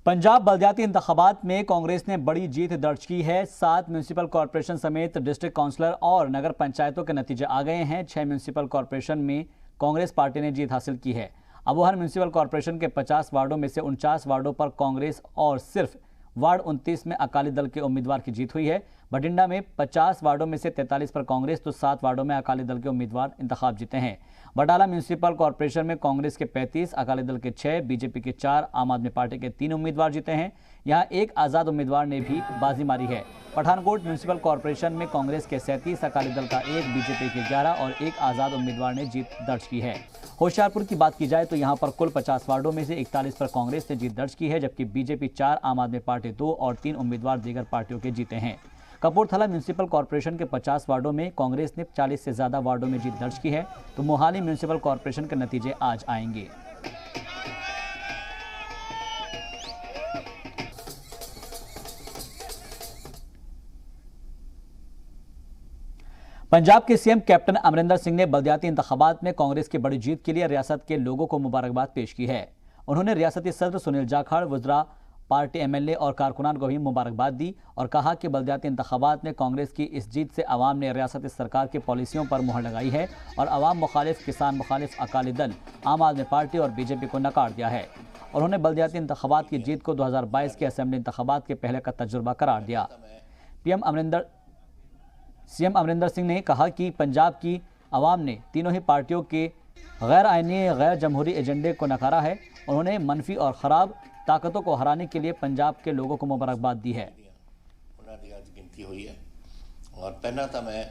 पंजाब बलदियाती इंतखाबात में कांग्रेस ने बड़ी जीत दर्ज की है। 7 म्यूनिसिपल कॉरपोरेशन समेत डिस्ट्रिक्ट काउंसलर और नगर पंचायतों के नतीजे आ गए हैं। 6 म्यूनिसिपल कॉरपोरेशन में कांग्रेस पार्टी ने जीत हासिल की है। अबोहर म्यूनिसिपल कॉरपोरेशन के 50 वार्डों में से 49 वार्डों पर कांग्रेस और सिर्फ वार्ड 29 में अकाली दल के उम्मीदवार की जीत हुई है। बठिंडा में 50 वार्डों में से 43 पर कांग्रेस तो 7 वार्डों में अकाली दल के उम्मीदवार इंतखाब जीते हैं। बटाला म्यूनिसिपल कॉरपोरेशन में कांग्रेस के 35, अकाली दल के 6, बीजेपी के 4, आम आदमी पार्टी के 3 उम्मीदवार जीते हैं। यहां एक आज़ाद उम्मीदवार ने भी बाजी मारी है। पठानकोट म्यूनिसिपल कॉरपोरेशन में कांग्रेस के 37, अकाली दल का 1, बीजेपी के 11 और एक आज़ाद उम्मीदवार ने जीत दर्ज की है। होशियारपुर की बात की जाए तो यहां पर कुल 50 वार्डों में से 41 पर कांग्रेस ने जीत दर्ज की है, जबकि बीजेपी 4, आम आदमी पार्टी 2 और 3 उम्मीदवार दीगर पार्टियों के जीते हैं। कपूरथला म्यूनिसिपल कॉरपोरेशन के 50 वार्डों में कांग्रेस ने 40 से ज्यादा वार्डों में जीत दर्ज की है, तो मोहाली म्यूनिसिपल कॉरपोरेशन के नतीजे आज आएंगे। पंजाब के सीएम कैप्टन अमरिंदर सिंह ने बलदियाती इंतखाबात में कांग्रेस की बड़ी जीत के लिए रियासत के लोगों को मुबारकबाद पेश की है। उन्होंने रियासती सदर सुनील जाखड़, वज़रा, पार्टी एमएलए और कारकुनान को भी मुबारकबाद दी और कहा कि बलदियाती इंतखाबात में कांग्रेस की इस जीत से अवाम ने रियासती सरकार की पॉलिसियों पर मुहर लगाई है और अवाम मुखालिफ, किसान मुखालिफ, अकाली दल, आम आदमी पार्टी और बीजेपी को नकार दिया है। उन्होंने बलदियाती इंतखाबात की जीत को 2022 के असेंबली इंतखाबात के पहले का तजुर्बा करार दिया। सीएम अमरिंदर सिंह ने कहा कि पंजाब की आवाम ने तीनों ही पार्टियों के गैर आइनी, गैर जमहूरी एजेंडे को नकारा है। उन्होंने मनफी और ख़राब ताकतों को हराने के लिए पंजाब के लोगों को मुबारकबाद दी है। गिनती हुई है और पहला तो मैं